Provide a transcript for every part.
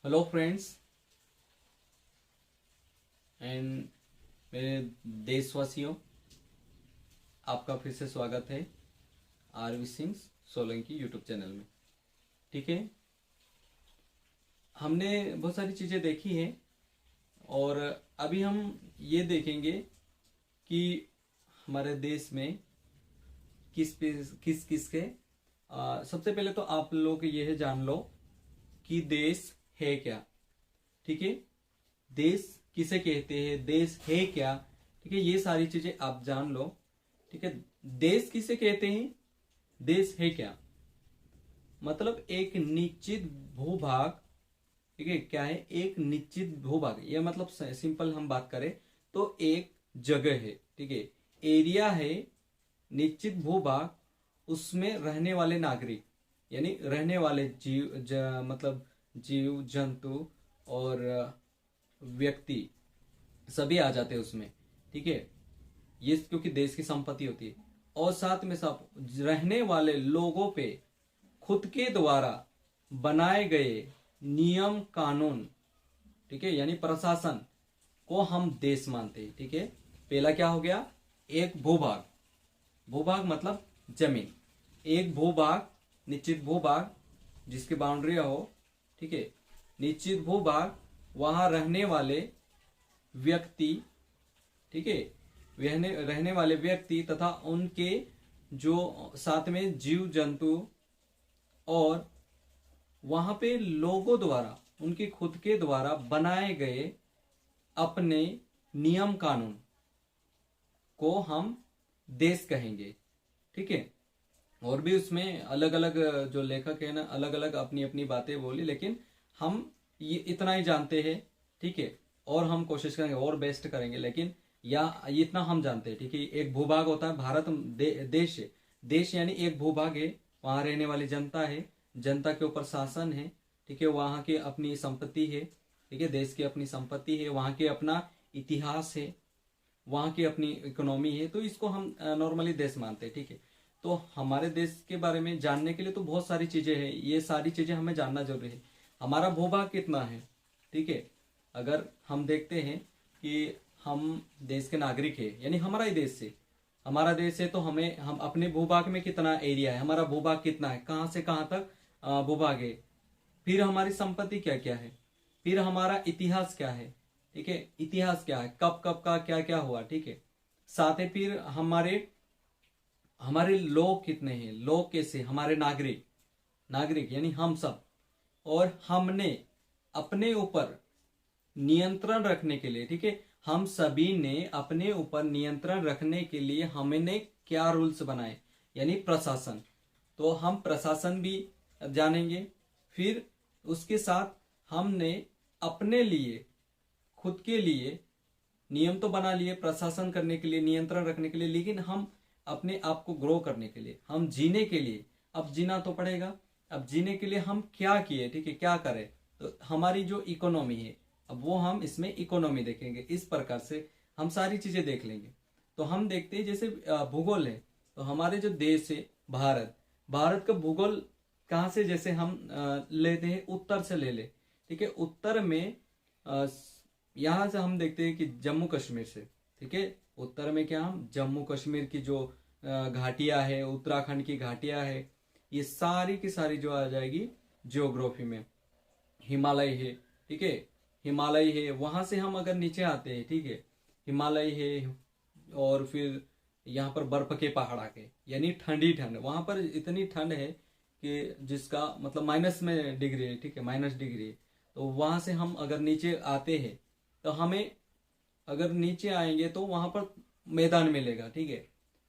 Hello friends and मेरे देशवासियों, आपका फिर से स्वागत है R V Singh Solanki YouTube channel में। ठीक है, हमने बहुत सारी चीज़ें देखी हैं और अभी हम ये देखेंगे कि हमारे देश में किस किस के सबसे पहले तो आप लोग यह जान लो कि देश है क्या। ठीक है, देश किसे कहते हैं, देश है क्या। ठीक है, ये सारी चीजें आप जान लो। ठीक है, देश किसे कहते हैं, देश है क्या, मतलब एक निश्चित भूभाग। ठीक है, क्या है, एक निश्चित भूभाग। ये मतलब सिंपल हम बात करें तो एक जगह है। ठीक है, एरिया है, निश्चित भूभाग, उसमें रहने वाले नागरिक यानी रहने वाले मतलब जीव जंतु और व्यक्ति सभी आ जाते हैं उसमें। ठीक है, ये क्योंकि देश की संपत्ति होती है। और साथ में सब रहने वाले लोगों पे खुद के द्वारा बनाए गए नियम कानून, ठीक है, यानी प्रशासन को हम देश मानते हैं। ठीक है, पहला क्या हो गया, एक भूभाग। भूभाग मतलब जमीन, एक भूभाग, निश्चित भूभाग जिसकी बाउंड्रियां हो। ठीक है, निश्चित भूभाग, वहां रहने वाले व्यक्ति। ठीक है, रहने वाले व्यक्ति तथा उनके जो साथ में जीव जंतु, और वहां पे लोगों द्वारा, उनके खुद के द्वारा बनाए गए अपने नियम कानून को हम देश कहेंगे। ठीक है, और भी उसमें अलग अलग जो लेखक है ना, अलग अलग अपनी अपनी बातें बोली, लेकिन हम ये इतना ही जानते हैं। ठीक है, और हम कोशिश करेंगे और बेस्ट करेंगे, लेकिन या इतना हम जानते हैं। ठीक है, एक भूभाग होता है, भारत देश है। देश यानी एक भूभाग है, वहां रहने वाली जनता है, जनता के ऊपर शासन है। ठीक है, वहां की अपनी संपत्ति है। ठीक है, देश की अपनी संपत्ति है, वहां के अपना इतिहास है, वहां की अपनी इकोनॉमी है, तो इसको हम नॉर्मली देश मानते हैं। ठीक है, तो हमारे देश के बारे में जानने के लिए तो बहुत सारी चीजें हैं, ये सारी चीजें हमें जानना जरूरी है। हमारा भूभाग कितना है। ठीक है, अगर हम देखते हैं कि हम देश के नागरिक है, यानी हमारा ही देश है, हमारा देश है, तो हम अपने भूभाग में कितना एरिया है, हमारा भूभाग कितना है, कहाँ से कहाँ तक भूभाग है, फिर हमारी संपत्ति क्या क्या है, फिर हमारा इतिहास क्या है। ठीक है, इतिहास क्या है, कब कब का क्या क्या हुआ। ठीक है, साथ ही फिर हमारे हमारे लोग कितने हैं, लोग कैसे, हमारे नागरिक, नागरिक यानी हम सब, और हमने अपने ऊपर नियंत्रण रखने के लिए। ठीक है, हम सभी ने अपने ऊपर नियंत्रण रखने के लिए हमने क्या रूल्स बनाए, यानी प्रशासन। तो हम प्रशासन भी जानेंगे। फिर उसके साथ हमने अपने लिए, खुद के लिए नियम तो बना लिए प्रशासन करने के लिए, नियंत्रण रखने के लिए, लेकिन हम अपने आप को ग्रो करने के लिए, हम जीने के लिए, अब जीना तो पड़ेगा। अब जीने के लिए हम क्या किए, ठीक है, क्या करें, तो हमारी जो इकोनॉमी है, अब वो हम इसमें इकोनॉमी देखेंगे। इस प्रकार से हम सारी चीजें देख लेंगे। तो हम देखते हैं जैसे भूगोल है, तो हमारे जो देश है भारत, भारत का भूगोल कहाँ से, जैसे हम लेते हैं उत्तर से ले ले। ठीक है, उत्तर में यहां से हम देखते हैं कि जम्मू कश्मीर से। ठीक है, उत्तर में क्या, हम जम्मू कश्मीर की जो घाटियां है, उत्तराखंड की घाटियां है, ये सारी की सारी जो आ जाएगी जियोग्राफी में। हिमालय है, ठीक है, हिमालय है, वहां से हम अगर नीचे आते हैं, ठीक है, हिमालय है, और फिर यहाँ पर बर्फ के पहाड़ आके, यानी ठंडी ठंड, वहां पर इतनी ठंड है कि जिसका मतलब माइनस में डिग्री है। ठीक है, माइनस डिग्री है। तो वहां से हम अगर नीचे आते हैं, तो हमें अगर नीचे आएंगे तो वहां पर मैदान मिलेगा। ठीक है,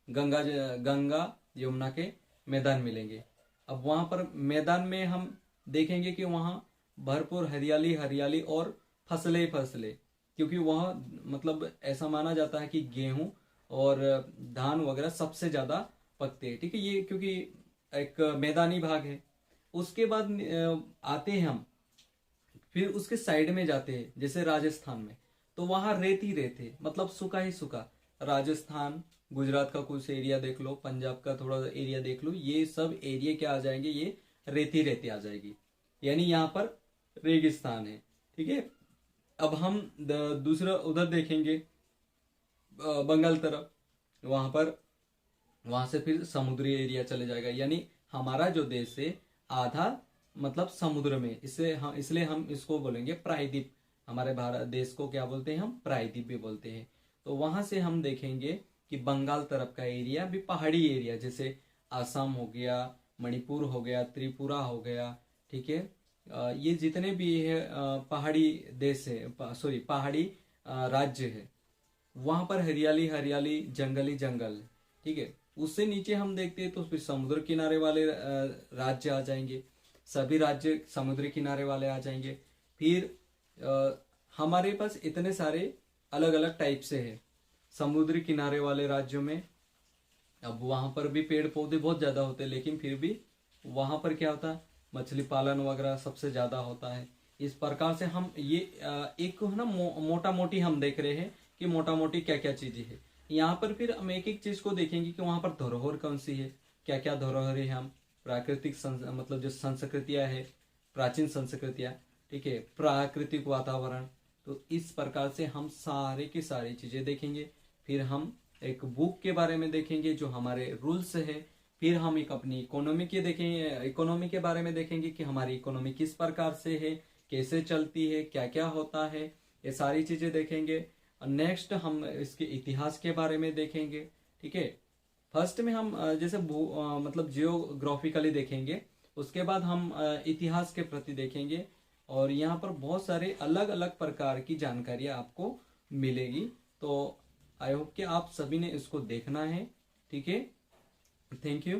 गंगा यमुना के मैदान मिलेंगे। अब वहां पर मैदान में हम देखेंगे कि वहां भरपूर हरियाली हरियाली और फसलें फसलें, क्योंकि वह मतलब ऐसा माना जाता है कि गेहूं और धान वगैरह सबसे ज्यादा पकते हैं। ठीक है, ये क्योंकि एक मैदानी भाग है। उसके बाद आते हैं हम, फिर उसके साइड में जाते हैं जैसे राजस्थान में, तो वहां रेत ही रेत है, मतलब सूखा ही सूखा। राजस्थान, गुजरात का कुछ एरिया देख लो, पंजाब का थोड़ा एरिया देख लो, ये सब एरिया क्या आ जाएंगे, ये रेती रेती आ जाएगी। यानी यहाँ पर रेगिस्तान है। ठीक है, अब हम दूसरा उधर देखेंगे बंगाल तरफ, वहां से फिर समुद्री एरिया चले जाएगा, यानी हमारा जो देश है आधा मतलब समुद्र में, इसलिए हम इसको बोलेंगे प्रायद्वीप। हमारे भारत देश को क्या बोलते हैं हम, प्रायद्वीप भी बोलते हैं। तो वहां से हम देखेंगे कि बंगाल तरफ का एरिया भी पहाड़ी एरिया, जैसे असम हो गया, मणिपुर हो गया, त्रिपुरा हो गया। ठीक है, ये जितने भी है पहाड़ी देश है, सॉरी पहाड़ी राज्य है, वहां पर हरियाली हरियाली, जंगली जंगल। ठीक है, उससे नीचे हम देखते हैं तो फिर समुद्र किनारे वाले राज्य आ जाएंगे, सभी राज्य समुद्र किनारे वाले आ जाएंगे। फिर हमारे पास इतने सारे अलग अलग टाइप से है समुद्री किनारे वाले राज्यों में। अब वहां पर भी पेड़ पौधे बहुत ज्यादा होते हैं, लेकिन फिर भी वहां पर क्या होता है, मछली पालन वगैरह सबसे ज्यादा होता है। इस प्रकार से हम ये एक है ना मोटा मोटी हम देख रहे हैं कि मोटा मोटी क्या क्या चीजें है। यहाँ पर फिर हम एक एक चीज को देखेंगे कि वहां पर धरोहर कौन सी है, क्या क्या धरोहर है, हम प्राकृतिक मतलब जो संस्कृतियां है, प्राचीन संस्कृतियां। ठीक है, प्राकृतिक वातावरण। तो इस प्रकार से हम सारे की सारी चीजें देखेंगे। फिर हम एक बुक के बारे में देखेंगे जो हमारे रूल्स है। फिर हम एक अपनी इकोनॉमी के देखेंगे, इकोनॉमी के बारे में देखेंगे कि हमारी इकोनॉमी किस प्रकार से है, कैसे चलती है, क्या क्या होता है, ये सारी चीजें देखेंगे। नेक्स्ट हम इसके इतिहास के बारे में देखेंगे। ठीक है, फर्स्ट में हम जैसे मतलब जियोग्राफिकली देखेंगे, उसके बाद हम इतिहास के प्रति देखेंगे, और यहाँ पर बहुत सारे अलग अलग प्रकार की जानकारियां आपको मिलेगी। तो आई होप कि आप सभी ने इसको देखना है। ठीक है, थैंक यू।